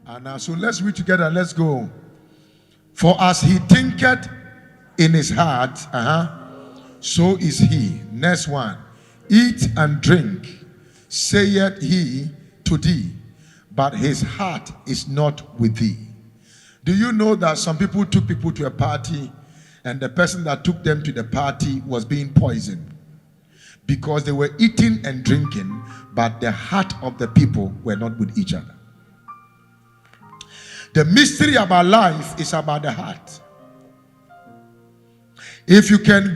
And now, so let's read together. Let's go. For as he thinketh in his heart, so is he. Next one. Eat and drink, saith he to thee, but his heart is not with thee. Do you know that some people took people to a party, and the person that took them to the party was being poisoned because they were eating and drinking, but the heart of the people were not with each other. The mystery about life is about the heart. If you can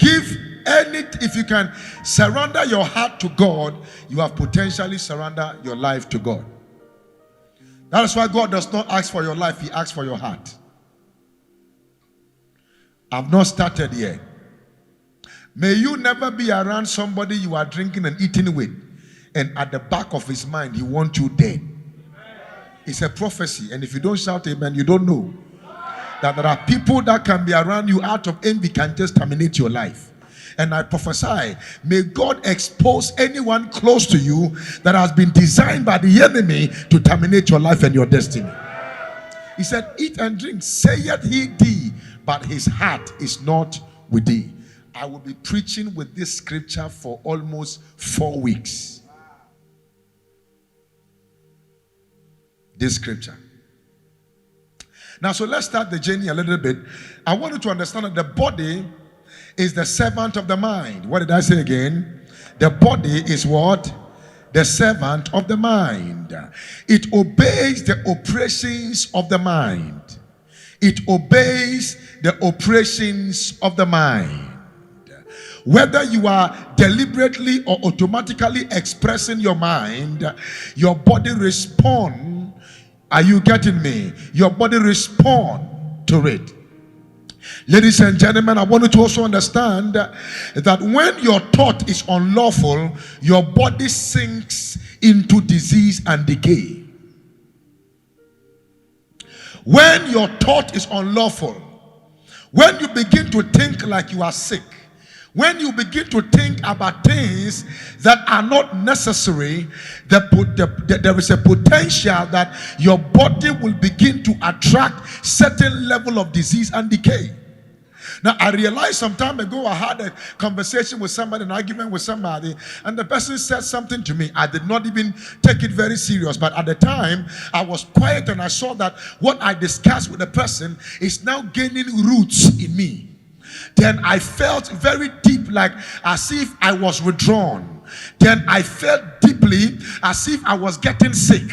if you can surrender your heart to God, you have potentially surrendered your life to God. That is why God does not ask for your life, he asks for your heart. I've not started yet. May you never be around somebody you are drinking and eating with, and at the back of his mind, he wants you dead. It's a prophecy, and if you don't shout amen, you don't know that there are people that can be around you out of envy, can just terminate your life. And I prophesy, may God expose anyone close to you that has been designed by the enemy to terminate your life and your destiny. He said, eat and drink, saith he thee, but his heart is not with thee. I will be preaching with this scripture for almost 4 weeks. This scripture. Now, so let's start the journey a little bit. I want you to understand that the body is the servant of the mind. What did I say again? The body is what? The servant of the mind. It obeys the operations of the mind. It obeys the operations of the mind. Whether you are deliberately or automatically expressing your mind, your body responds. Are you getting me? Your body responds to it. Ladies and gentlemen, I want you to also understand that when your thought is unlawful, your body sinks into disease and decay. When your thought is unlawful, when you begin to think like you are sick, when you begin to think about things that are not necessary, there is a potential that your body will begin to attract certain level of disease and decay. Now, I realized some time ago I had a conversation with somebody, an argument with somebody, and the person said something to me. I did not even take it very serious, but at the time, I was quiet and I saw that what I discussed with the person is now gaining roots in me. Then I felt very deep, like as if I was withdrawn. Then I felt deeply as if I was getting sick.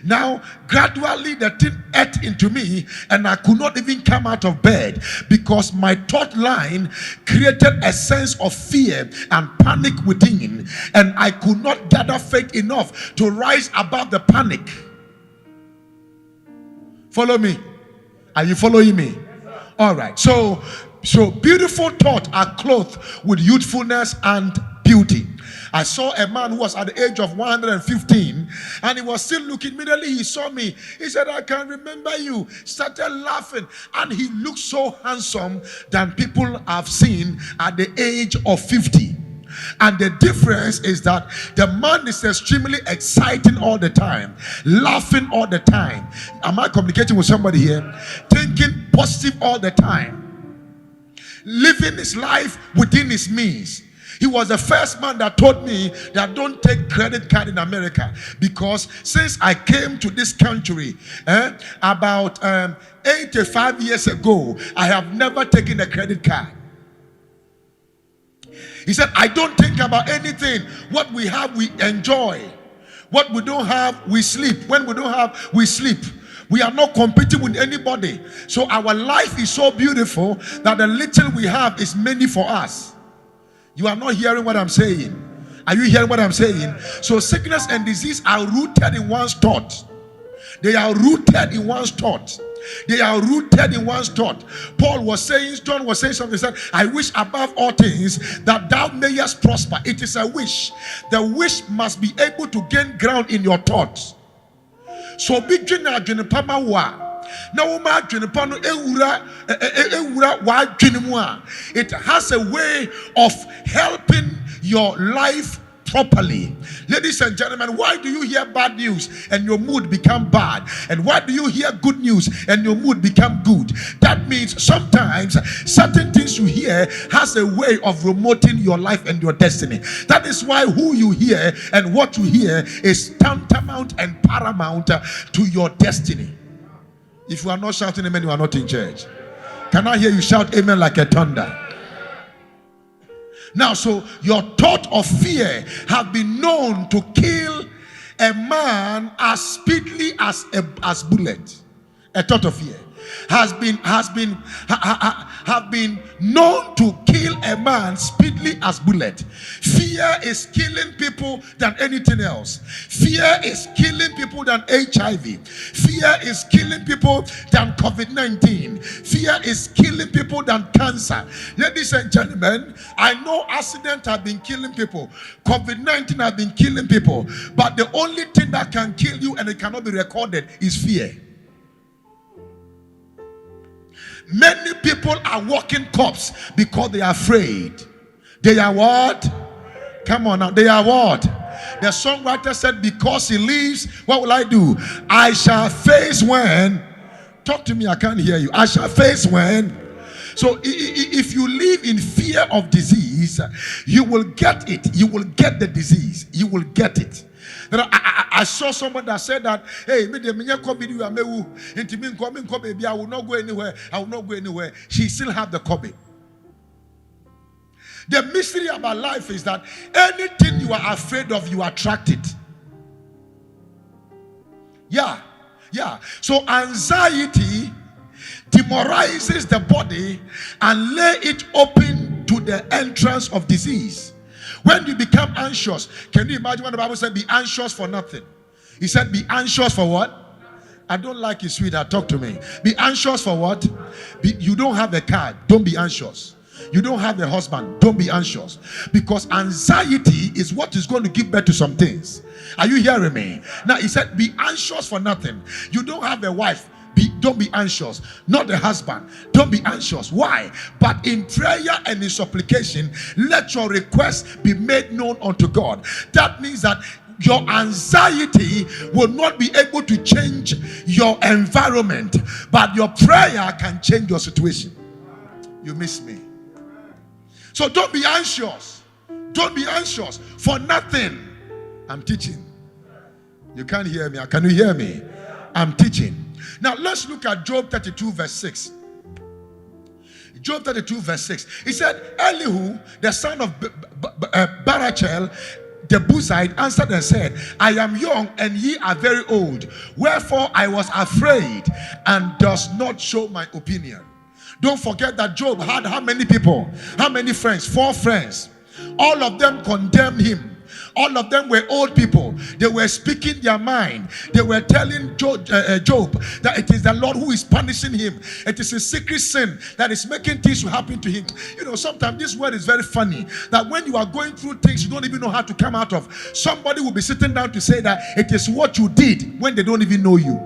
Now, gradually the thing ate into me, and I could not even come out of bed because my thought line created a sense of fear and panic within, and I could not gather faith enough to rise above the panic. Follow me? Are you following me? All right. So beautiful thoughts are clothed with youthfulness and beauty. I saw a man who was at the age of 115, and he was still looking. Immediately he saw me. He said, I can remember you. Started laughing, and he looked so handsome than people have seen at the age of 50. And the difference is that the man is extremely exciting all the time, laughing all the time. Am I communicating with somebody here? Thinking positive all the time, living his life within his means. He was the first man that told me that don't take credit card in America, because since I came to this country about 85 years ago, I have never taken a credit card. He said, I don't think about anything. What we have, we enjoy. What we don't have, we sleep. When we don't have, we sleep. We are not competing with anybody. So our life is so beautiful that the little we have is many for us. You are not hearing what I'm saying. Are you hearing what I'm saying? So sickness and disease are rooted in one's thought. They are rooted in one's thought. They are rooted in one's thought. John was saying something. He said, I wish above all things that thou mayest prosper. It is a wish. The wish must be able to gain ground in your thoughts. So big jina pama wa. It has a way of helping your life properly. Ladies and gentlemen, why do you hear bad news and your mood become bad? And why do you hear good news and your mood become good? That means sometimes certain things you hear has a way of remoting your life and your destiny. That is why who you hear and what you hear is tantamount and paramount to your destiny. If you are not shouting amen, you are not in church. Can I hear you shout amen like a thunder? Now, so your thought of fear have been known to kill a man as speedily as bullet. A thought of fear have been known to kill a man speedily as bullet. Fear is killing people than anything else. Fear is killing people than HIV. Fear is killing people than COVID-19. Fear is killing people than cancer. Ladies and gentlemen, I know accidents have been killing people. COVID-19 have been killing people. But the only thing that can kill you and it cannot be recorded is fear. Many people are walking corpse because they are afraid. They are what? Come on now. They are what? The songwriter said, because he lives, what will I do? I shall face when? Talk to me, I can't hear you. I shall face when? So if you live in fear of disease, you will get it. You will get the disease. You will get it. I saw someone that said that, hey, I will not go anywhere. I will not go anywhere. She still have the COVID. The mystery about life is that anything you are afraid of, you attract it. Yeah. So anxiety demoralizes the body and lay it open to the entrance of disease. When you become anxious, can you imagine what the Bible said? Be anxious for nothing. He said, be anxious for what? I don't like it, sweetheart. Talk to me. Be anxious for what? You don't have a car. Don't be anxious. You don't have a husband. Don't be anxious. Because anxiety is what is going to give birth to some things. Are you hearing me? Now, he said, be anxious for nothing. You don't have a wife. Don't be anxious. Not the husband. Don't be anxious. Why? But in prayer and in supplication, let your requests be made known unto God. That means that your anxiety will not be able to change your environment, but your prayer can change your situation. You miss me. So don't be anxious. Don't be anxious for nothing. I'm teaching. You can't hear me. Can you hear me? I'm teaching. Now let's look at Job 32 verse 6. Job 32 verse 6. He said, Elihu, the son of Barachel, the Buzite, answered and said, I am young and ye are very old. Wherefore I was afraid and does not show my opinion. Don't forget that Job had how many people? How many friends? 4 friends. All of them condemned him. All of them were old people. They were speaking their mind. They were telling Job that it is the Lord who is punishing him. It is a secret sin that is making things to happen to him. You know, sometimes this word is very funny. That when you are going through things you don't even know how to come out of, somebody will be sitting down to say that it is what you did when they don't even know you.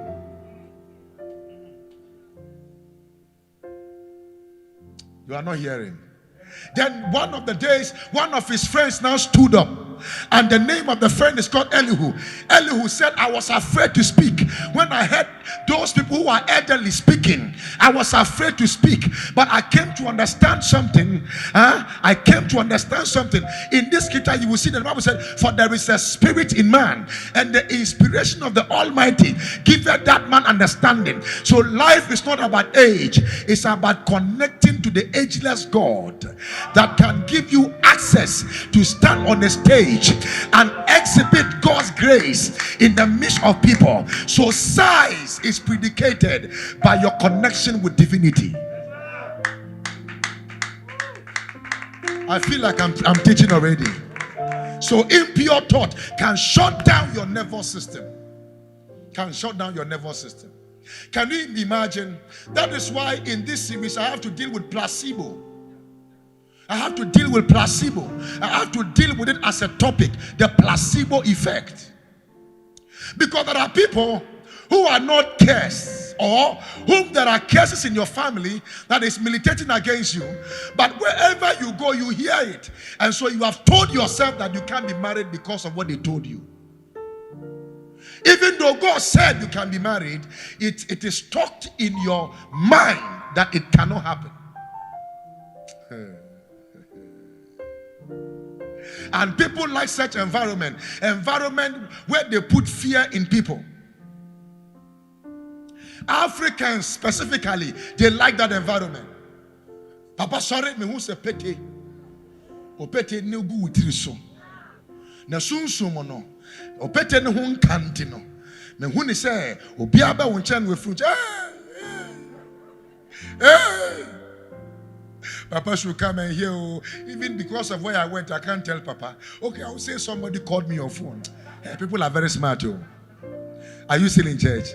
You are not hearing. Then one of the days, one of his friends now stood up. And the name of the friend is called Elihu. Elihu said, I was afraid to speak. When I heard those people who are elderly speaking, I was afraid to speak. But I came to understand something. I came to understand something. In this scripture, you will see that the Bible said, for there is a spirit in man, and the inspiration of the Almighty giveth that man understanding. So life is not about age. It's about connecting to the ageless God that can give you access to stand on the stage and exhibit God's grace in the midst of people. So size is predicated by your connection with divinity. I feel like I'm teaching already. So impure thought can shut down your nervous system. Can shut down your nervous system. Can you imagine? That is why in this series I have to deal with placebo. I have to deal with placebo. I have to deal with it as a topic, the placebo effect. Because there are people who are not cursed. or whom there are cases in your family that is militating against you, but wherever you go, you hear it. And so you have told yourself that you can't be married because of what they told you. Even though God said you can be married, it is stuck in your mind that it cannot happen. And people like such environment where they put fear in people. Africans specifically, they like that environment. Papa sorry me who say pete. O pete no gu witiriso. Na sunsun no. O pete ne ho nkanti no. Me hu ni say obi aba wo nchen we fruit. Papa should come and hear. Even because of where I went, I can't tell Papa. Okay, I will say somebody called me on phone. Hey, people are very smart. Are you still in church?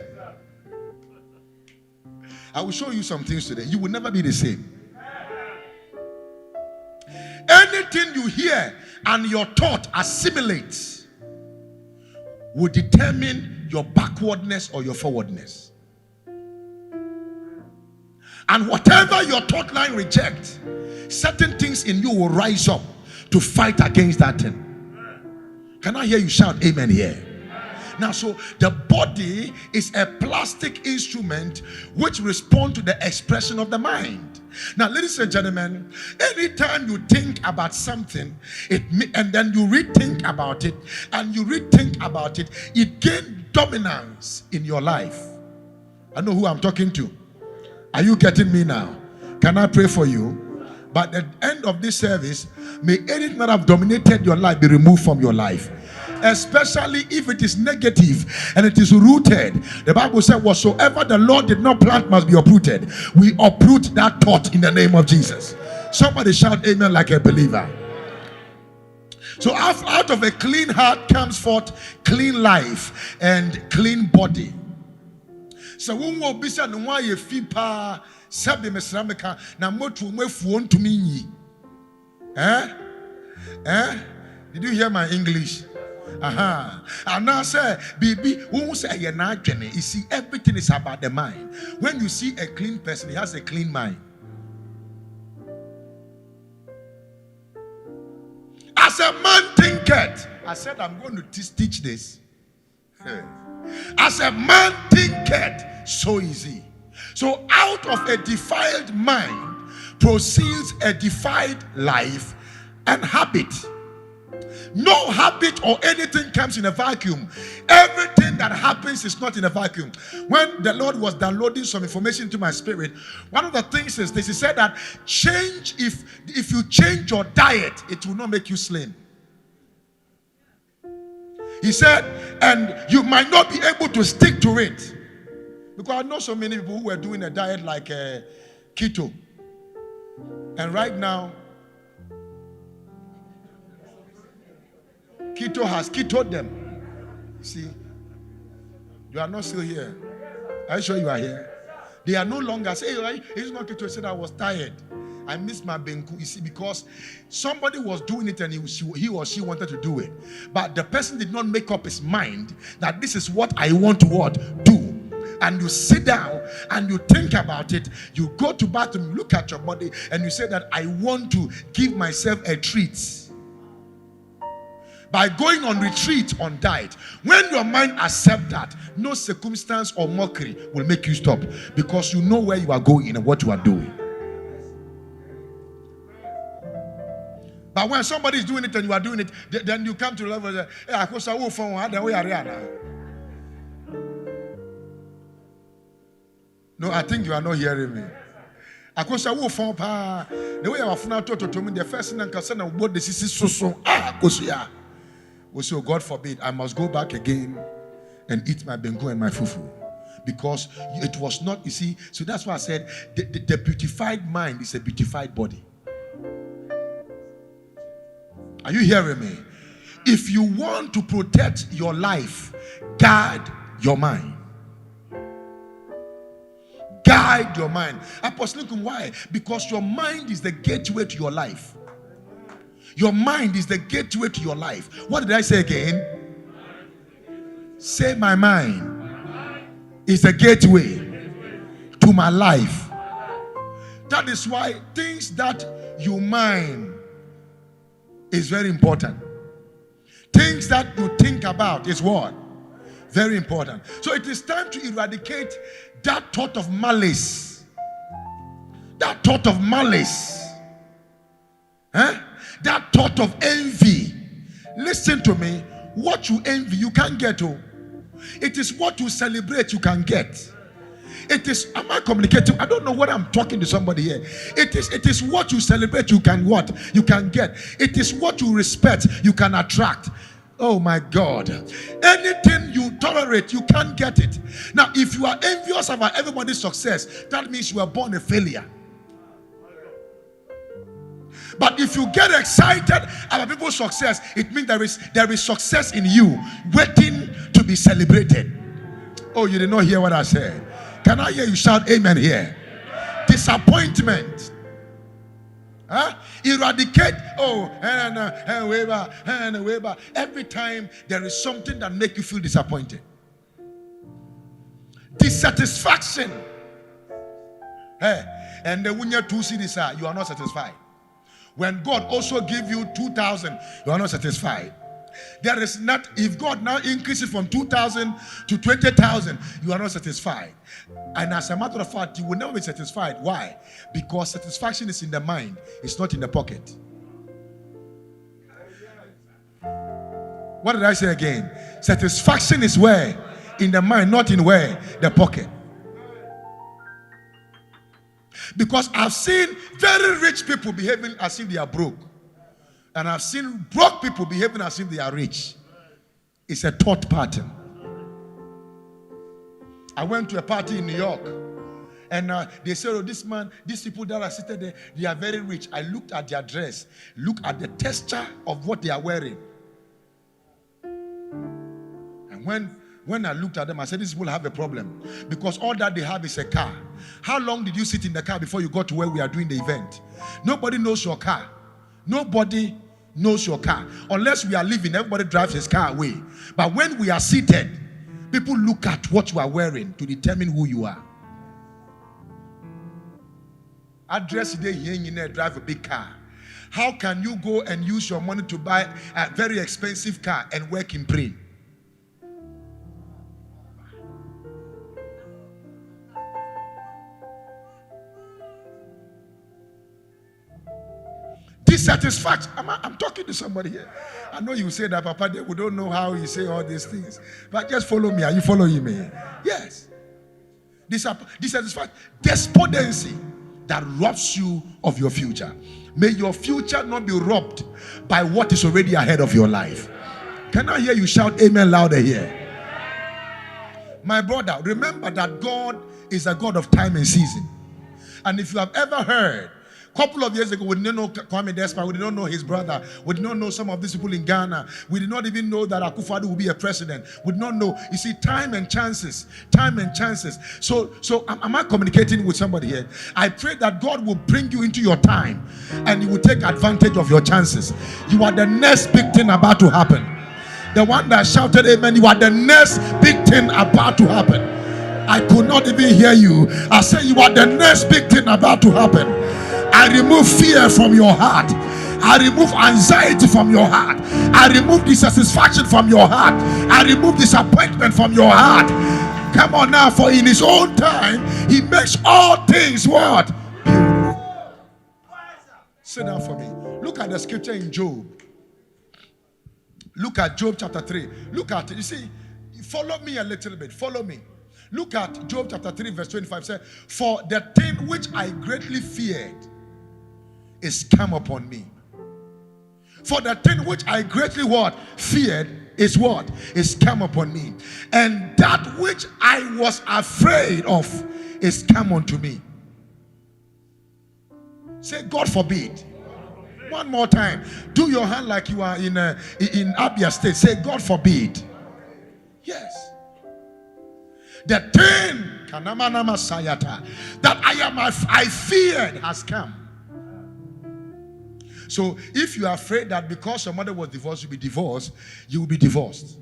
I will show you some things today. You will never be the same. Anything you hear and your thought assimilates will determine your backwardness or your forwardness. And whatever your thought line rejects, certain things in you will rise up to fight against that thing. Can I hear you shout amen here? Now, so the body is a plastic instrument which responds to the expression of the mind. Now, ladies and gentlemen, anytime you think about something, and then you rethink about it, and you rethink about it, it gains dominance in your life. I know who I'm talking to. Are you getting me now? Can I pray for you? But at the end of this service, may anything that have dominated your life be removed from your life. Especially if it is negative and it is rooted. The Bible said, whatsoever the Lord did not plant must be uprooted. We uproot that thought in the name of Jesus. Somebody shout amen like a believer. So out of a clean heart comes forth clean life and clean body. So when we be said why you feel pa sabi mesrameka na motu mwefu to me. Did you hear my English? And now say, baby, who say you're not you see, everything is about the mind. When you see a clean person, he has a clean mind. As a man thinketh, I said I'm going to teach this. As a man thinketh, so is he. So out of a defiled mind proceeds a defiled life and habit. No habit or anything comes in a vacuum. Everything that happens is not in a vacuum. When the Lord was downloading some information into my spirit, one of the things is this. He said that change, if you change your diet, it will not make you slim. He said, and you might not be able to stick to it. Because I know so many people who were doing a diet like keto. And right now, keto has ketoed them. See, you are not still here. Are you sure you are here? They are no longer saying, hey, it's not keto. He said, I was tired. I missed my benku. You see, because somebody was doing it and he or she wanted to do it. But the person did not make up his mind that this is what I want to do. And you sit down and you think about it. You go to bathroom, look at your body, and you say that I want to give myself a treat. By going on retreat on diet, when your mind accepts that, no circumstance or mockery will make you stop, because you know where you are going and what you are doing. But when somebody is doing it and you are doing it, then you come to the level of, hey, no, I think you are not hearing me. The way I was to me, the first thing I can say, what this is so. So God forbid, I must go back again and eat my bengu and my fufu, because it was not, you see. So that's why I said the beautified mind is a beautified body. Are you hearing me? If you want to protect your life, guard your mind. Guide your mind. Apostle Nkum, why? Because your mind is the gateway to your life. Your mind is the gateway to your life. What did I say again? Say my mind is the gateway to my life. That is why things that you mind is very important. Things that you think about is what? Very important. So it is time to eradicate that thought of malice. That thought of malice. That thought of envy. Listen to me. What you envy, you can't get to. It is what you celebrate, you can get. It is, am I communicating? I don't know what I'm talking to somebody here. It is what you celebrate, you can what? You can get. It is what you respect, you can attract. Oh my God. Anything you tolerate, you can't get it. Now, if you are envious about everybody's success, that means you are born a failure. But if you get excited about people's success, it means there is success in you waiting to be celebrated. Oh, you did not hear what I said. Can I hear you shout amen here? Disappointment. Eradicate. Every time there is something that makes you feel disappointed. Dissatisfaction. And when you're 2 cedis, you are not satisfied. When God also give you 2,000, you are not satisfied. There is not, if God now increases from 2,000 to 20,000, you are not satisfied. And as a matter of fact, you will never be satisfied. Why? Because satisfaction is in the mind, it's not in the pocket. What did I say again? Satisfaction is where? In the mind, not in where? The pocket. Because I've seen very rich people behaving as if they are broke. And I've seen broke people behaving as if they are rich. It's a thought pattern. I went to a party in New York. And they said, oh, this man, these people that are seated there, they are very rich. I looked at their dress. Look at the texture of what they are wearing. And when I looked at them, I said, these people have a problem. Because all that they have is a car. How long did you sit in the car before you got to where we are doing the event? Nobody knows your car. Nobody knows your car. Unless we are leaving, everybody drives his car away. But when we are seated, people look at what you are wearing to determine who you are. Address today here in drive a big car. How can you go and use your money to buy a very expensive car and work in pain? Dissatisfaction. I'm talking to somebody here. I know you say that, Papa, we don't know how you say all these things. But just follow me. Are you following me? Yes. Dissatisfaction. Despondency that robs you of your future. May your future not be robbed by what is already ahead of your life. Can I hear you shout amen louder here? My brother, remember that God is a God of time and season. And if you have ever heard, a couple of years ago, we did not know Kwame Despa, we did not know his brother, we did not know some of these people in Ghana, we did not even know that Akufo-Addo will be a president. We did not know. You see, time and chances. So am I communicating with somebody here? I pray that God will bring you into your time and you will take advantage of your chances. You are the next big thing about to happen. The one that shouted amen, you are the next big thing about to happen. I could not even hear you. I say you are the next big thing about to happen. I remove fear from your heart. I remove anxiety from your heart. I remove dissatisfaction from your heart. I remove disappointment from your heart. Come on now, for in his own time, he makes all things what? Beautiful. Sit down for me. Look at the scripture in Job. Look at Job chapter 3. Look at it. You see, follow me a little bit. Follow me. Look at Job chapter 3 verse 25. Say, for the thing which I greatly feared is come upon me. For the thing which I greatly what? Feared is what? Is come upon me. And that which I was afraid of is come unto me. Say, God forbid. One more time. Do your hand like you are in Abia State. Say, God forbid. Yes. The thing that I feared has come. So if you are afraid that because your mother was divorced, you'll be divorced, you will be divorced.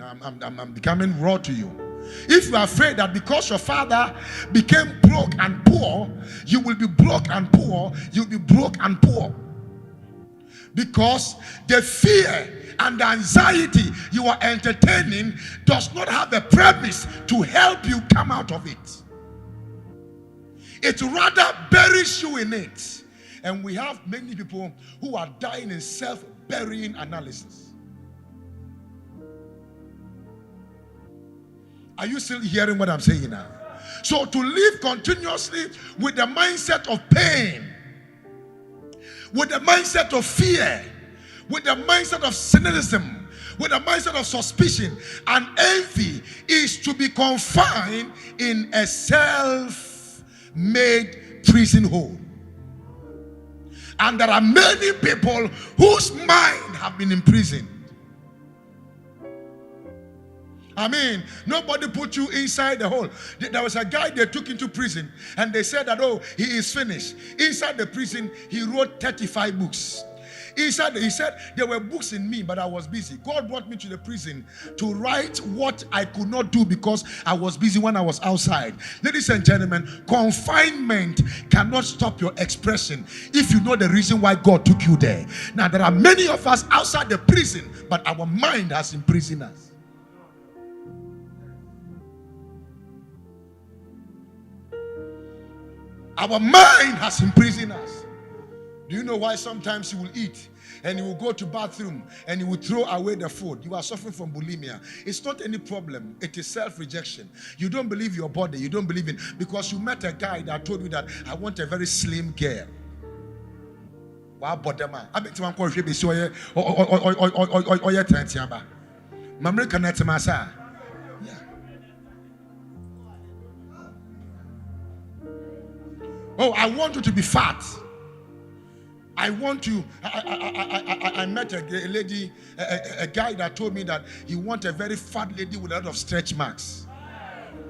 I'm becoming raw to you. If you are afraid that because your father became broke and poor, you will be broke and poor, you'll be broke and poor. Because the fear and the anxiety you are entertaining does not have a premise to help you come out of it. It rather buries you in it. And we have many people who are dying in self-burying analysis. Are you still hearing what I'm saying now? So to live continuously with the mindset of pain, with the mindset of fear, with the mindset of cynicism, with the mindset of suspicion and envy is to be confined in a self-made prison hole. And there are many people whose mind have been imprisoned. I mean, nobody put you inside the hole. There was a guy they took into prison and they said that, oh, he is finished. Inside the prison, he wrote 35 books. He said there were books in me, but I was busy. God brought me to the prison to write what I could not do because I was busy when I was outside. Ladies and gentlemen, confinement cannot stop your expression if you know the reason why God took you there. Now, there are many of us outside the prison, but our mind has imprisoned us. Our mind has imprisoned us. Do you know why sometimes you will eat and you will go to bathroom and you will throw away the food? You are suffering from bulimia. It's not any problem. It is self-rejection. You don't believe your body. You don't believe in, because you met a guy that told you that I want a very slim girl. Wow, but I bet you want to be so or oh, I want you to be fat. I want to. I met a lady, a guy that told me that he wants a very fat lady with a lot of stretch marks,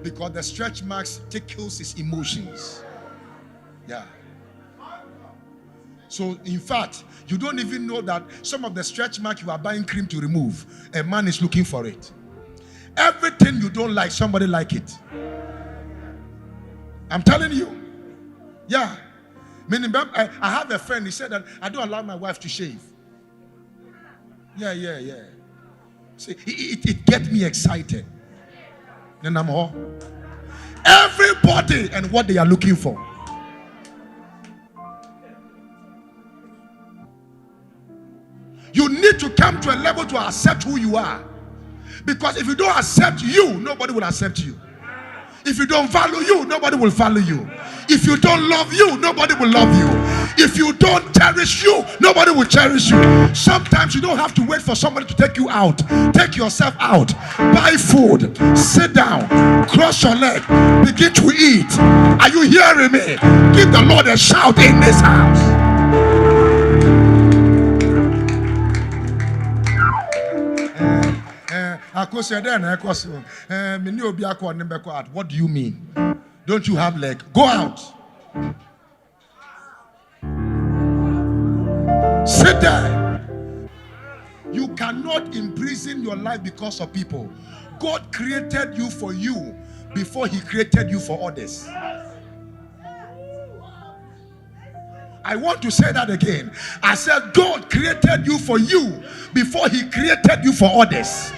because the stretch marks tickles his emotions. Yeah. So, in fact, you don't even know that some of the stretch marks you are buying cream to remove, a man is looking for it. Everything you don't like, somebody like it. I'm telling you. Yeah. Meaning, I have a friend, he said that I don't allow my wife to shave. Yeah. See, it gets me excited. Then I'm home. Everybody and what they are looking for. You need to come to a level to accept who you are. Because if you don't accept you, nobody will accept you. If you don't value you, nobody will value you. If you don't love you, nobody will love you. If you don't cherish you, nobody will cherish you. Sometimes you don't have to wait for somebody to take you out. Take yourself out. Buy food. Sit down. Cross your leg. Begin to eat. Are you hearing me? Give the Lord a shout in this house. What do you mean? Don't you have leg? Go out. Sit there. You cannot imprison your life because of people. God created you for you before he created you for others. I want to say that again. I said God created you for you before he created you for others.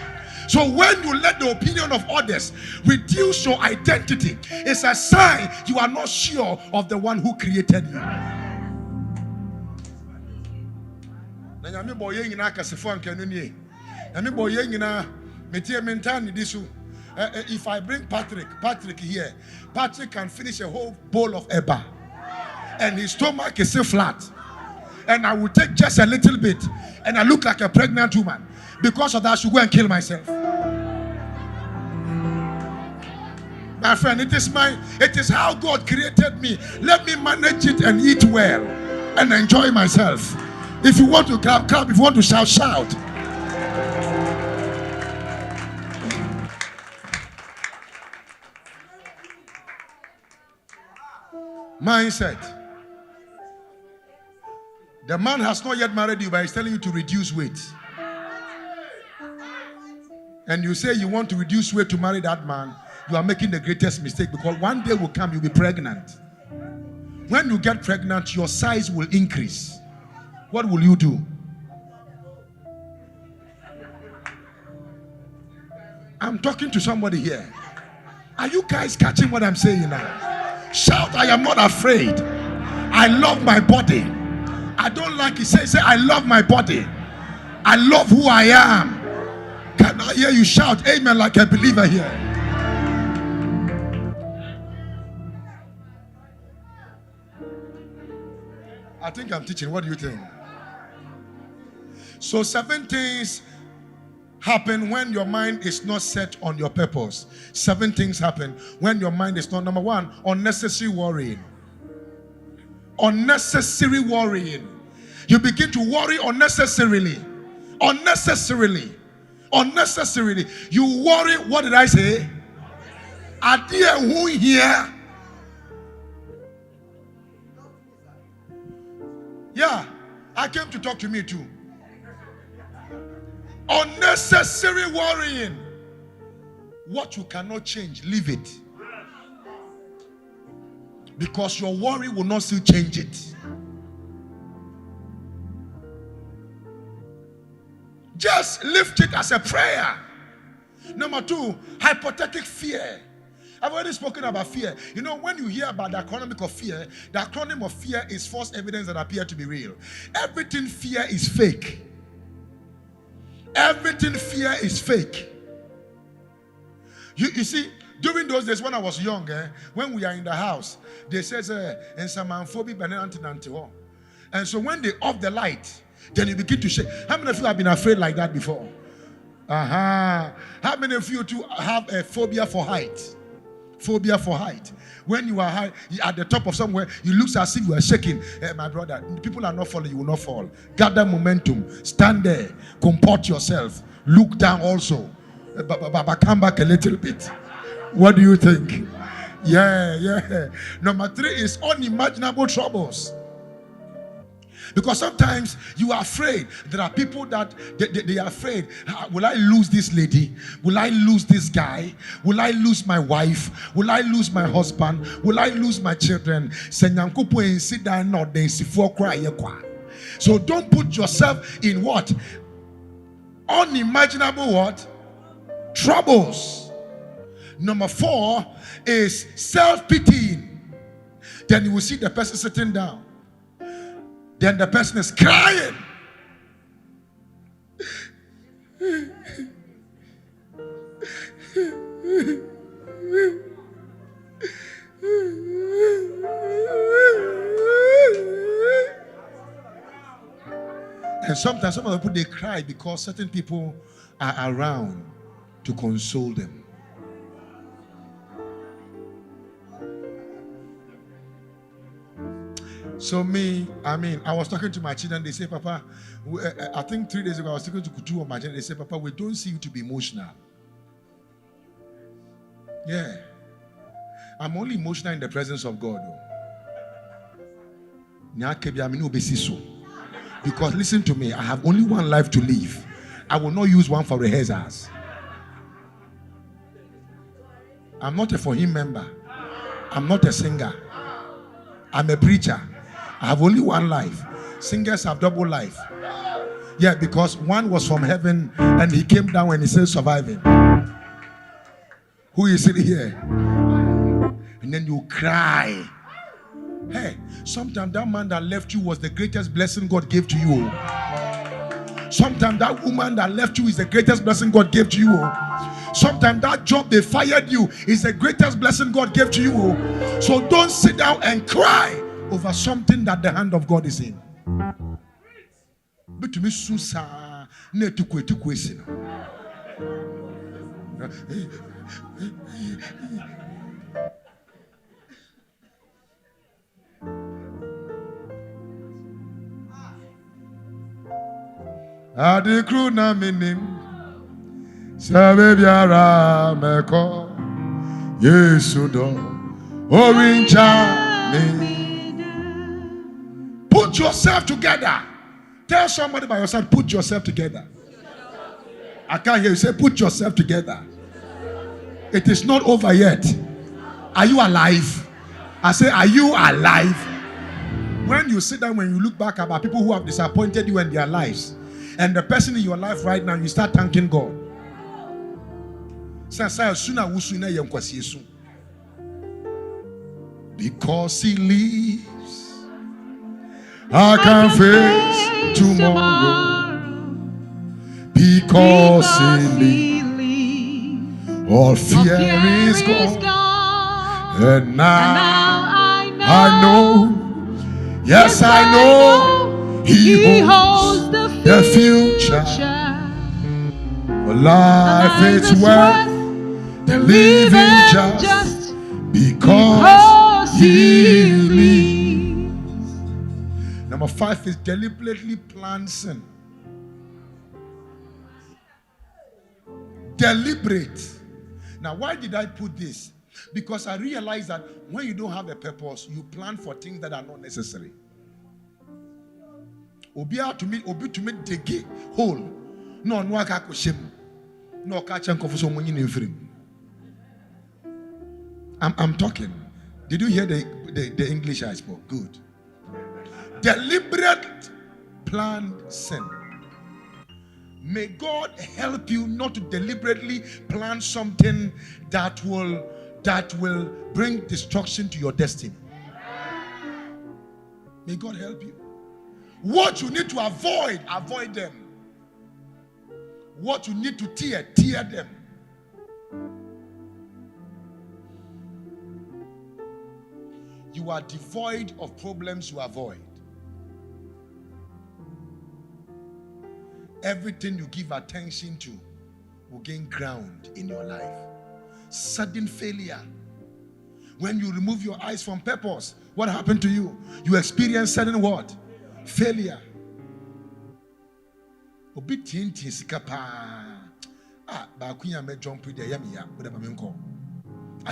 So when you let the opinion of others reduce your identity, it's a sign you are not sure of the one who created you. If I bring Patrick here, Patrick can finish a whole bowl of eba, and his stomach is still flat. And I will take just a little bit, and I look like a pregnant woman. Because of that, I should go and kill myself. My friend, it is how God created me. Let me manage it and eat well and enjoy myself. If you want to clap, clap. If you want to shout, shout. Mindset. The man has not yet married you, but he's telling you to reduce weight. and you say you want to reduce weight to marry that man, you are making the greatest mistake, because one day will come, you'll be pregnant. When you get pregnant, your size will increase. What will you do? I'm talking to somebody here. Are you guys catching what I'm saying now? Shout, I am not afraid. I love my body. I don't like it. Say, I love my body. I love who I am. Can I hear you shout amen like a believer here? I think I'm teaching. What do you think? So 7 things happen when your mind is not set on your purpose. 7 things happen when your mind is not. Number 1, unnecessary worrying. Unnecessary worrying. You begin to worry unnecessarily. Unnecessarily. Unnecessarily. You worry, what did I say? Adia who here? Yeah, I came to talk to me too. Unnecessary worrying. What you cannot change, leave it. Because your worry will not still change it. Just lift it as a prayer. Number 2, hypothetical fear. I've already spoken about fear. You know, when you hear about the acronym of fear, the acronym of fear is false evidence that appear to be real. Everything fear is fake. Everything fear is fake. You see, during those days when I was young, when we are in the house, they says, and so when they off the light, then you begin to shake. How many of you have been afraid like that before? How many of you too have a phobia for height? Phobia for height. When you are high, at the top of somewhere, you look as if you are shaking. Hey, my brother, people are not falling, you will not fall. Gather momentum. Stand there. Comport yourself. Look down also. But come back a little bit. What do you think? Yeah. Number 3 is unimaginable troubles. Because sometimes you are afraid. There are people that they are afraid. Will I lose this lady? Will I lose this guy? Will I lose my wife? Will I lose my husband? Will I lose my children? So don't put yourself in what? Unimaginable what? Troubles. Number 4 is self-pitying. Then you will see the person sitting down. Then the person is crying. And sometimes some of the people, they cry because certain people are around to console them. So I was talking to my children. They say, Papa, I think 3 days ago I was talking to two of my children. They say, Papa, we don't see you to be emotional. Yeah. I'm only emotional in the presence of God. Because listen to me, I have only one life to live. I will not use one for rehearsals. I'm not a for him member. I'm not a singer. I'm a preacher. I have only one life. Singers have double life. Yeah, because one was from heaven and he came down when he said surviving. Who is sitting here? And then you cry. Hey, sometimes that man that left you was the greatest blessing God gave to you. Sometimes that woman that left you is the greatest blessing God gave to you. Sometimes that job they fired you is the greatest blessing God gave to you. So don't sit down and cry over something that the hand of God is in. But to me, Susa, Adikruna minim Sabebiara meko Yesudo Orincha me. Put yourself together. Tell somebody by your side, put yourself together. I can't hear you. Say, put yourself together. It is not over yet. Are you alive? I say, are you alive? When you sit down, when you look back about people who have disappointed you in their lives, and the person in your life right now, you start thanking God. Because He lives, I can face tomorrow. Because He lives, all fear is gone. And now I know, yes, I know He holds the future. For life is worth the living just because He lives. Number 5 is deliberately plan sin. Deliberate. Now, why did I put this? Because I realized that when you don't have a purpose, you plan for things that are not necessary. Obi to me dege hole. No aka ko shem. No ka chen kofuso monyi na mfirim. I'm talking. Did you hear the English I spoke? Good. Deliberate planned sin. May God help you not to deliberately plan something that will bring destruction to your destiny. May God help you. What you need to avoid them. What you need to tear them. You are devoid of problems you avoid. Everything you give attention to will gain ground in your life. Sudden failure. When you remove your eyes from purpose, what happened to you? You experience sudden what? Failure. Are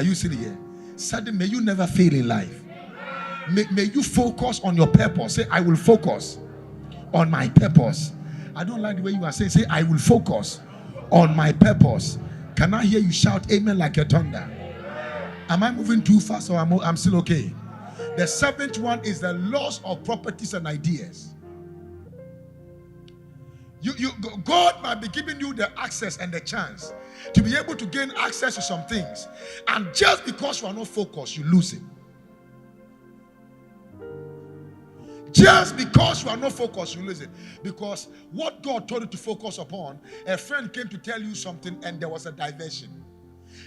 you still here? Sudden, may you never fail in life. May you focus on your purpose. Say, I will focus on my purpose. I don't like the way you are saying. Say, I will focus on my purpose. Can I hear you shout amen like a thunder? Am I moving too fast or I'm still okay? The 7th one is the loss of properties and ideas. God might be giving you the access and the chance to be able to gain access to some things. And just because you are not focused, you lose it. Just because you are not focused, you lose it. Because what God told you to focus upon, a friend came to tell you something and there was a diversion.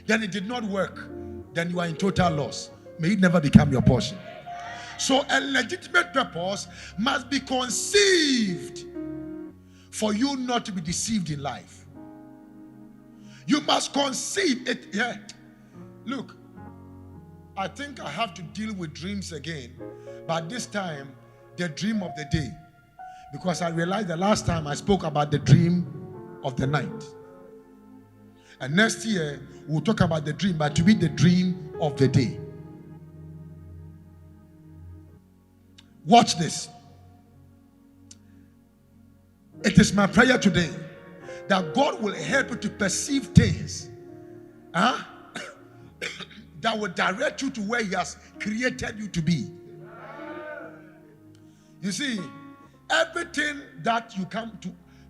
Then it did not work. Then you are in total loss. May it never become your portion. So a legitimate purpose must be conceived for you not to be deceived in life. You must conceive it. Yeah. Look, I think I have to deal with dreams again, but this time the dream of the day, because I realized the last time I spoke about the dream of the night, and next year we'll talk about the dream, but to be the dream of the day. Watch this. It is my prayer today that God will help you to perceive things that will direct you to where He has created you to be. You see, everything that you come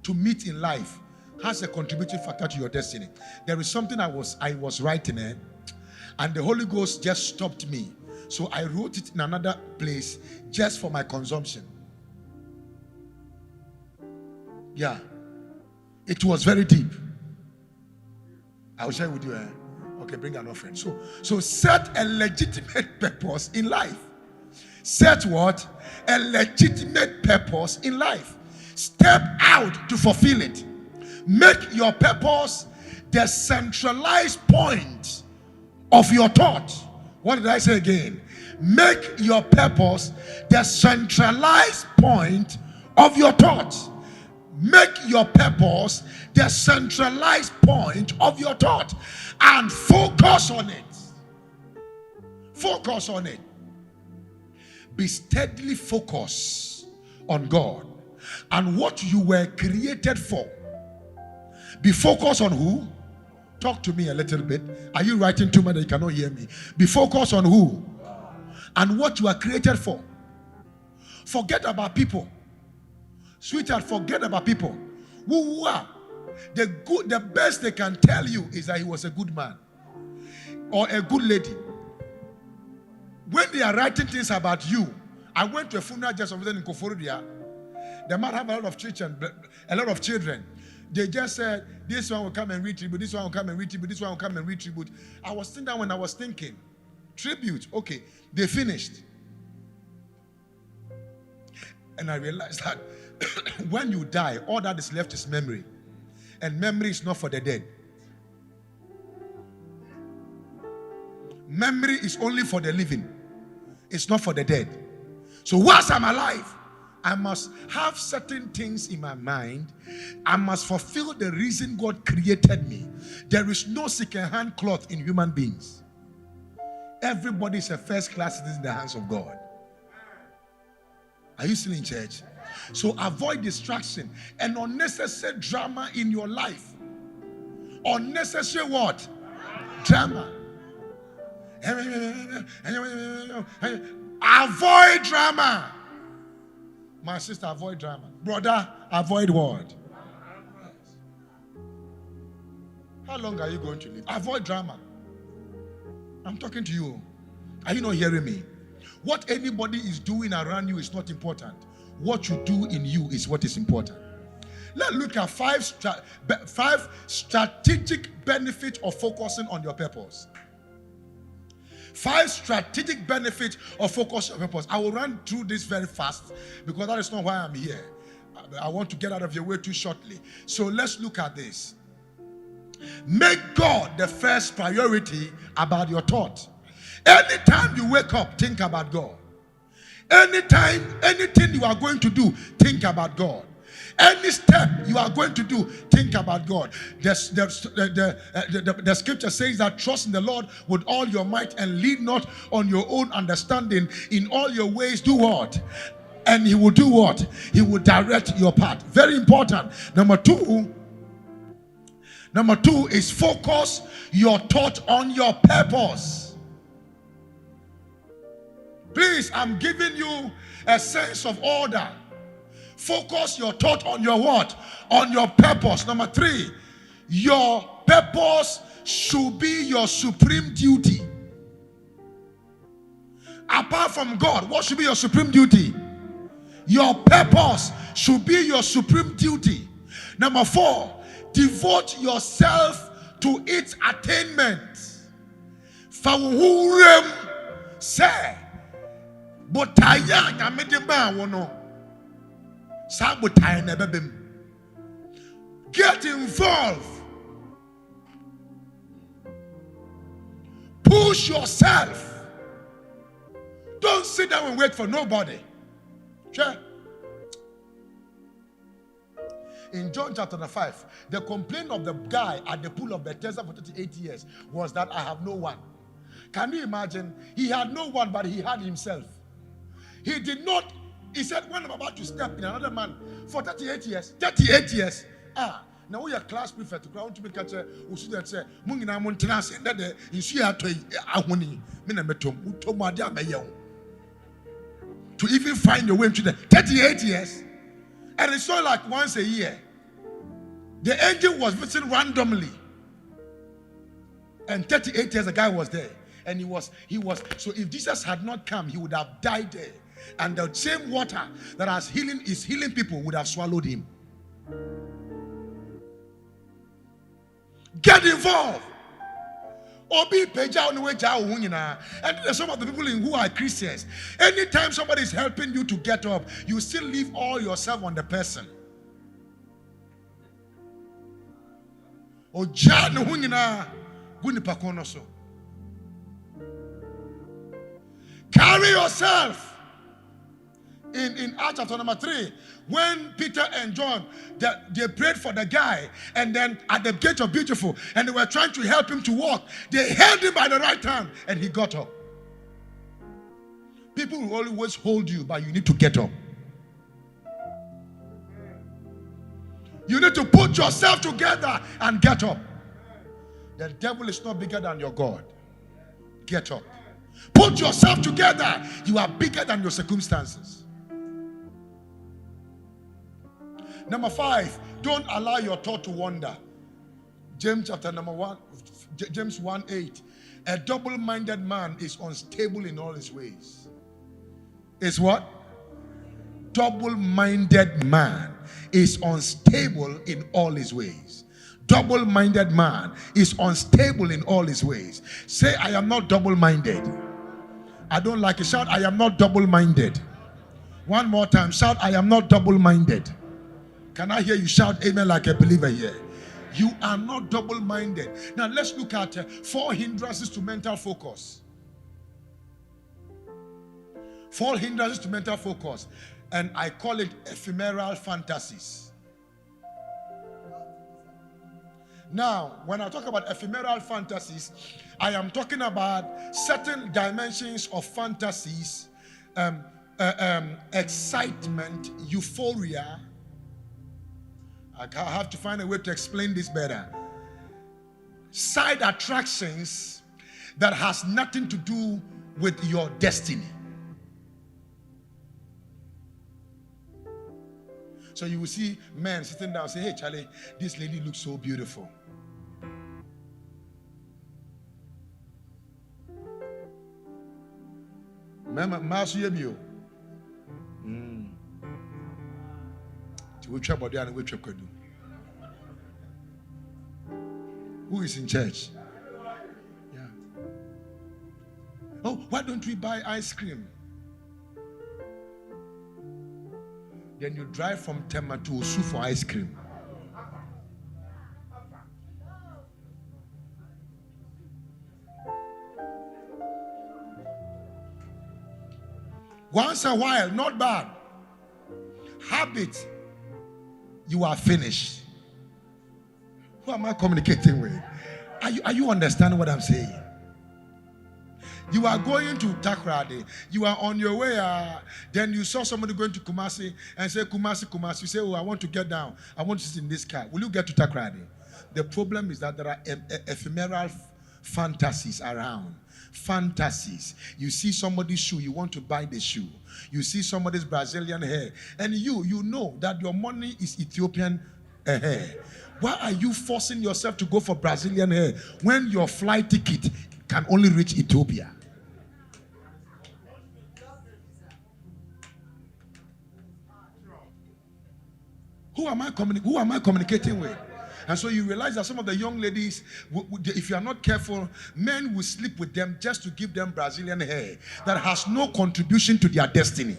to meet in life has a contributing factor to your destiny. There is something I was writing and the Holy Ghost just stopped me. So I wrote it in another place just for my consumption. Yeah. It was very deep. I will share with you. Okay, bring an offering. So set a legitimate purpose in life. Set what? A legitimate purpose in life. Step out to fulfill it. Make your purpose the centralized point of your thought. What did I say again? Make your purpose the centralized point of your thought. Make your purpose the centralized point of your thought and focus on it. Focus on it. Be steadily focused on God and what you were created for. Be focused on who? Talk to me a little bit. Are you writing too much that you cannot hear me? Be focused on who? And what you are created for. Forget about people. Sweetheart, forget about people. Who are the best they can tell you is that he was a good man or a good lady. When they are writing things about you, I went to a funeral just over there in Koforidua. The man have a lot of children. They just said, this one will come and read tribute, this one will come and read tribute, this one will come and read tribute. I was sitting down when I was thinking, tribute, okay, they finished. And I realized that when you die, all that is left is memory. And memory is not for the dead. Memory is only for the living. It's not for the dead. So whilst I'm alive, I must have certain things in my mind. I must fulfill the reason God created me. There is no second-hand cloth in human beings. Everybody is a first-class citizen in the hands of God. Are you still in church? So avoid distraction and unnecessary drama in your life. Unnecessary what? Drama. Avoid drama. My sister, avoid drama. Brother, avoid what? How long are you going to live? Avoid drama. I'm talking to you. Are you not hearing me? What anybody is doing around you is not important. What you do in you is what is important. Let's look at five strategic benefits of focusing on your purpose. 5 strategic benefits of focusing on your purpose. I will run through this very fast because that is not why I'm here. I want to get out of your way too shortly. So let's look at this. Make God the first priority about your thought. Anytime you wake up, think about God. Anytime, anything you are going to do, think about God. Any step you are going to do, think about God. The scripture says that trust in the Lord with all your might and lean not on your own understanding. In all your ways, do what? And he will do what? He will direct your path. Very important. Number two is focus your thought on your purpose. Please, I'm giving you a sense of order. Focus your thought on your what? On your purpose. Number 3, your purpose should be your supreme duty. Apart from God, what should be your supreme duty? Your purpose should be your supreme duty. Number 4, devote yourself to its attainment. Fawurem say, botaya nyamedeba wono. Sa botaya na bebem. Get involved. Push yourself. Don't sit down and wait for nobody. Sure. In John chapter 5, the complaint of the guy at the pool of Bethesda for 38 years was that I have no one. Can you imagine? He had no one, but he had himself. He did not, he said, when I'm about to step in another man for 38 years, now we are class prefect to ground to be catcher who should say, Mungina Montanas, and that you see how to Ahuni, Minametum, Utomadia Mayo. To even find your way to the 38 years. And it's not like once a year. The angel was visiting randomly. And 38 years the guy was there. And he was. So if Jesus had not come, he would have died there. And the same water that is healing people would have swallowed him. Get involved. And there's some of the people who are Christians. Anytime somebody is helping you to get up, you still leave all yourself on the person. Carry yourself. In Acts chapter number 3, when Peter and John, they prayed for the guy, and then at the gate of Beautiful, and they were trying to help him to walk, they held him by the right hand, and he got up. People will always hold you, but you need to get up. You need to put yourself together and get up. The devil is not bigger than your God. Get up. Put yourself together. You are bigger than your circumstances. Number 5, don't allow your thought to wander. James chapter number 1, James 1:8. A double-minded man is unstable in all his ways. Is what? Double-minded man is unstable in all his ways. Double-minded man is unstable in all his ways. Say, I am not double-minded. I don't like it. Shout, I am not double-minded. One more time. Shout, I am not double-minded. Can I hear you shout amen like a believer here? You are not double-minded. Now let's look at 4 hindrances to mental focus. 4 hindrances to mental focus. And I call it ephemeral fantasies. Now, when I talk about ephemeral fantasies, I am talking about certain dimensions of fantasies, excitement, euphoria. I have to find a way to explain this better. Side attractions that has nothing to do with your destiny. So you will see men sitting down and say, hey Charlie, this lady looks so beautiful. Who is in church? Yeah. Oh, why don't we buy ice cream? Then you drive from Tema to Osu for ice cream. Once a while, not bad. Habit, you are finished. Who am I communicating with? Are you understanding what I'm saying? You are going to Takoradi. You are on your way. Then you saw somebody going to Kumasi and say, Kumasi. You say, oh, I want to get down. I want to sit in this car. Will you get to Takoradi? The problem is that there are ephemeral fantasies around. Fantasies. You see somebody's shoe, you want to buy the shoe. You see somebody's Brazilian hair, and you know that your money is Ethiopian hair. Why are you forcing yourself to go for Brazilian hair when your flight ticket can only reach Ethiopia? Who am I communicating with? And so you realize that some of the young ladies, if you are not careful, men will sleep with them just to give them Brazilian hair that has no contribution to their destiny.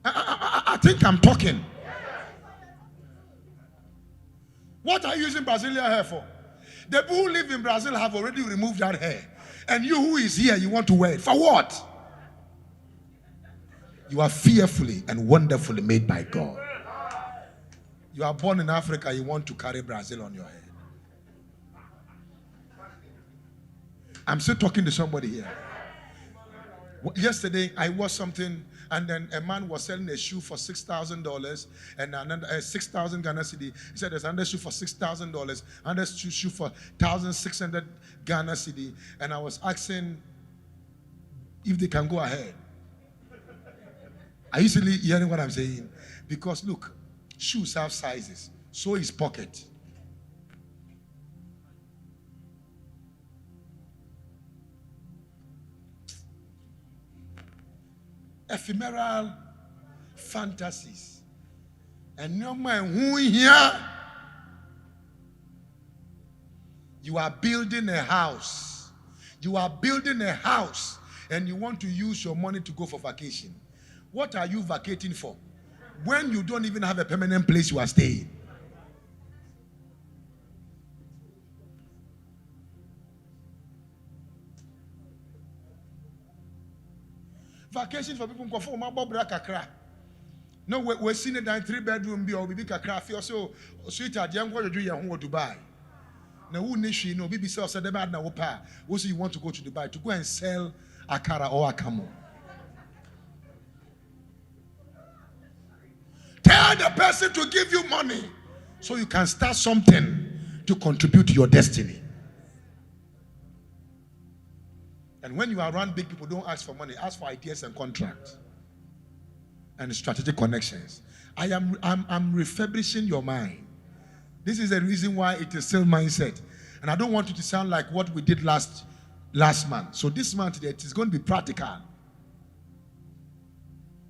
I think I'm talking. What are you using Brazilian hair for? The people who live in Brazil have already removed that hair. And you who is here, you want to wear it. For what? You are fearfully and wonderfully made by God. You are born in Africa, you want to carry Brazil on your head. I'm still talking to somebody here. Yesterday, I watched something, and then a man was selling a shoe for $6,000 and another 6,000 Ghana cedi. He said there's another shoe for $6,000, another shoe for 1,600 Ghana cedi. And I was asking if they can go ahead. Are you still hearing what I'm saying? Because look, shoes have sizes. So is pocket. Ephemeral fantasies. And no man who here, you are building a house. You are building a house and you want to use your money to go for vacation. What are you vacating for? When you don't even have a permanent place you are staying. Vacation for people who come from Kakra. No, we're seeing it in 3-bedroom be or be Kakra. Feel so sweet at young what you do in Dubai. Now, who nation no BBC said about now? Also, you want to go to Dubai to go and sell akara or akamo. Tell the person to give you money so you can start something to contribute to your destiny. And when you are around big people, don't ask for money. Ask for ideas and contracts and strategic connections. I'm refurbishing your mind. This is the reason why it is still mindset. And I don't want it to sound like what we did last month. So this month, it is going to be practical.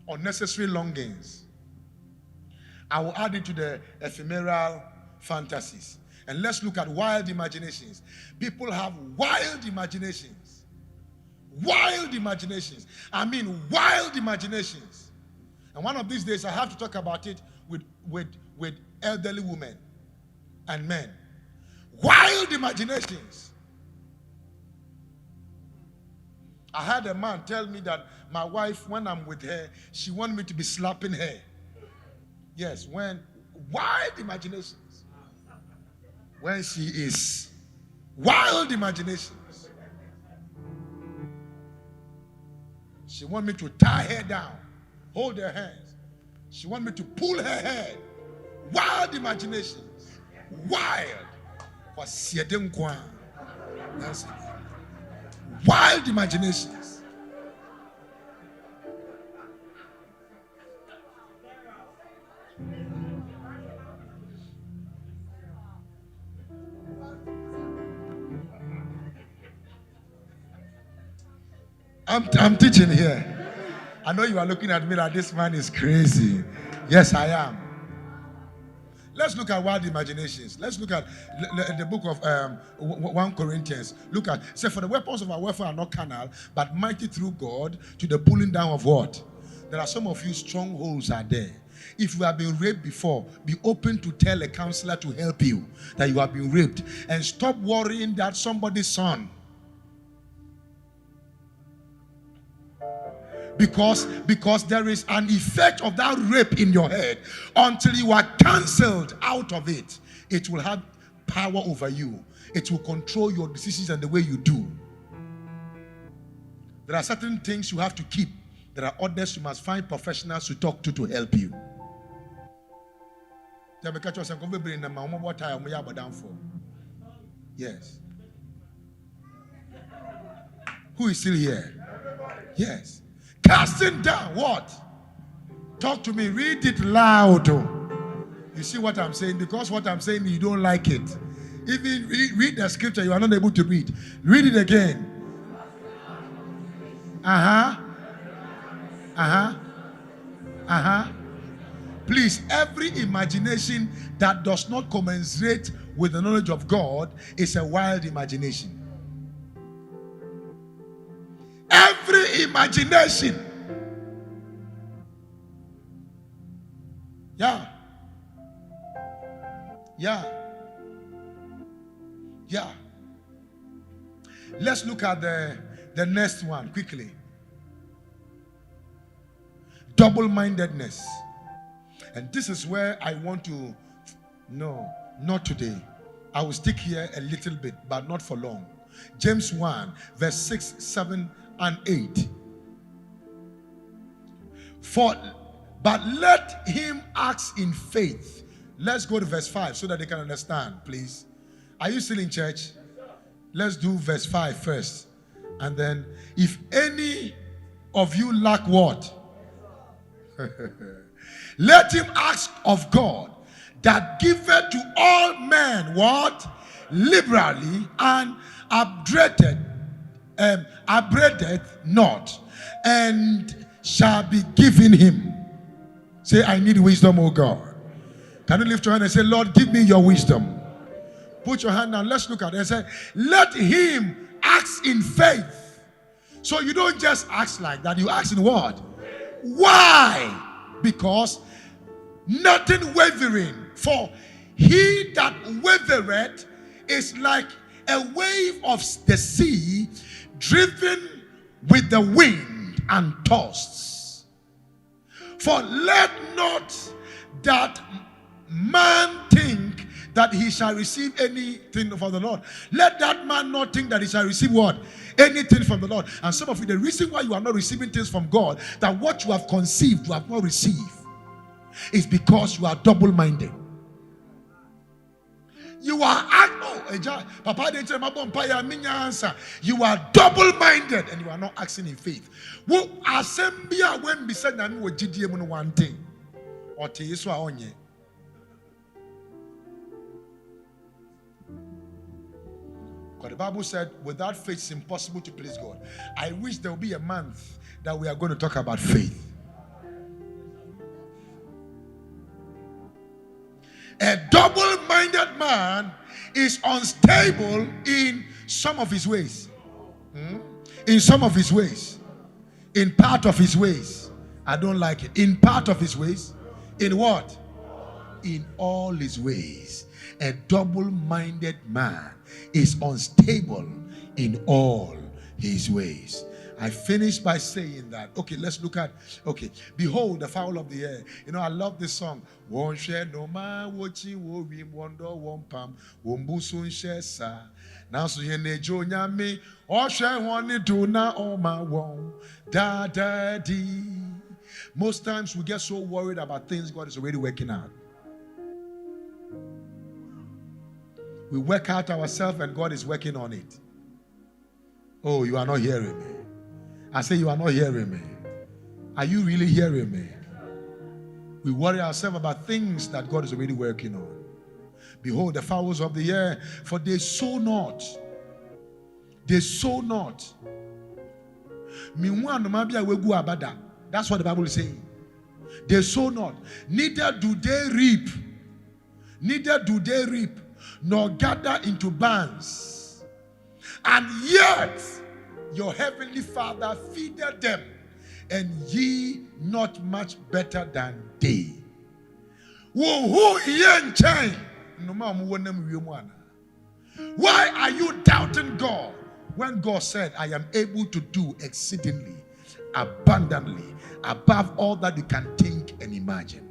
Unnecessary longings. I will add it to the ephemeral fantasies. And let's look at wild imaginations. People have wild imaginations. Wild imaginations. I mean wild imaginations. And one of these days I have to talk about it with elderly women and men. Wild imaginations. I had a man tell me that my wife, when I'm with her, she wants me to be slapping her. Yes, when wild imaginations. When she is wild imaginations. She wants me to tie her down, hold her hands. She wants me to pull her hair. Wild imaginations. Wild. That's it. Wild imaginations. I'm teaching here. I know you are looking at me like this man is crazy. Yes, I am. Let's look at wild imaginations. Let's look at the book of 1 Corinthians. Look at, say, for the weapons of our warfare are not carnal, but mighty through God to the pulling down of what? There are some of you, strongholds are there. If you have been raped before, be open to tell a counselor to help you that you have been raped. And stop worrying that somebody's son. Because there is an effect of that rape in your head. Until you are cancelled out of it, it will have power over you. It will control your decisions and the way you do. There are certain things you have to keep. There are others you must find professionals to talk to help you. Yes. Who is still here? Yes. Casting down what? Talk to me. Read it loud. You see what I'm saying? Because what I'm saying, you don't like it. Even read the scripture, you are not able to read. Read it again. Please, every imagination that does not commensurate with the knowledge of God is a wild imagination. Every imagination. Yeah. Let's look at the next one quickly. Double-mindedness. And this is where I want to, no, not today. I will stick here a little bit, but not for long. James 1, verse 6, 7, and 8. But let him ask in faith. Let's go to verse 5 so that they can understand, please. Are you still in church? Let's do verse 5 first. And then, if any of you lack what? Let him ask of God, that giveth to all men what? Liberally, and upbraideth not, and shall be given him. Say, I need wisdom, oh God. Can you lift your hand and say, Lord, give me your wisdom? Put your hand down. Let's look at it and say, let him ask in faith. So you don't just ask like that. You ask in what? Why? Because nothing wavering. For he that wavereth is like a wave of the sea driven with the wind and tossed. For let not that man think that he shall receive anything from the Lord. Let that man not think that he shall receive what? Anything from the Lord. And some of you, the reason why you are not receiving things from God, that what you have conceived, you have not received, is because you are double-minded. You are Papa didn't tell my answer. You are double-minded and you are not asking in faith. Who assembly when be said that we GDM one thing or Tiswa onye. Because the Bible said, without faith it's impossible to please God. I wish there will be a month that we are going to talk about faith. A double-minded man is unstable in some of his ways. In some of his ways. In part of his ways. I don't like it. In part of his ways. In what? In all his ways. A double-minded man is unstable in all his ways. I finished by saying that. Okay, let's look at. Okay, behold the fowl of the air. You know, I love this song. Won share no man watching wo wim wonder one pam wombusun share sa. Now so ye nejo nyame or share one do na o ma won da da di. Most times we get so worried about things God is already working out. We work out ourselves and God is working on it. Oh, you are not hearing me. I say you are not hearing me. Are you really hearing me? We worry ourselves about things that God is already working on. Behold the fowls of the air, for they sow not. They sow not. That's what the Bible is saying. They sow not. Neither do they reap. Neither do they reap, nor gather into barns. And yet your heavenly Father feedeth them, and ye not much better than they. Why are you doubting God when God said, I am able to do exceedingly, abundantly, above all that you can think and imagine?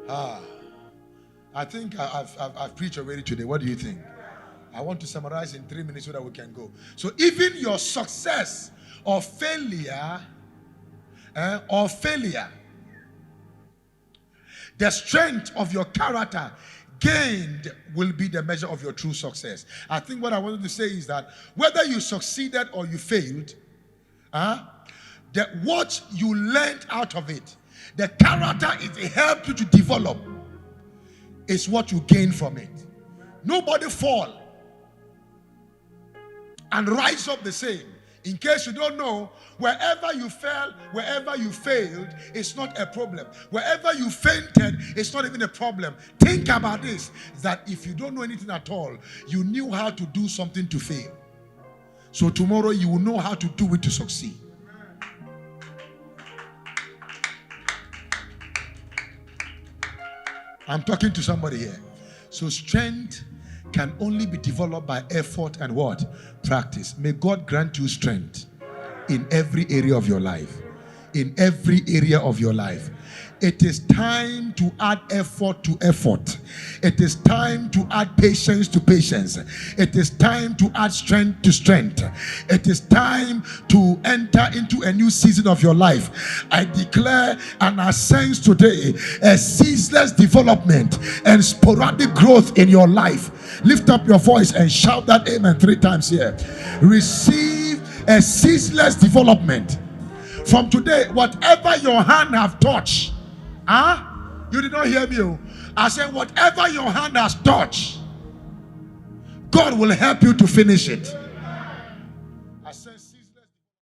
I think I've preached already today. What do you think? I want to summarize in 3 minutes so that we can go. So even your success or failure, the strength of your character gained will be the measure of your true success. I think what I wanted to say is that whether you succeeded or you failed, that what you learned out of it, the character it helped you to develop, is what you gain from it. Nobody fall and rise up the same. In case you don't know, wherever you fell, wherever you failed, it's not a problem. Wherever you fainted, it's not even a problem. Think about this, that if you don't know anything at all, you knew how to do something to fail. So tomorrow you will know how to do it to succeed. I'm talking to somebody here. So strength can only be developed by effort and what? Practice. May God grant you strength in every area of your life. In every area of your life. It is time to add effort to effort. It is time to add patience to patience. It is time to add strength to strength. It is time to enter into a new season of your life. I declare and I sense today a ceaseless development and sporadic growth in your life. Lift up your voice and shout that amen 3 times here. Receive a ceaseless development. From today, whatever your hand have touched, you did not hear me. I said, whatever your hand has touched, God will help you to finish it.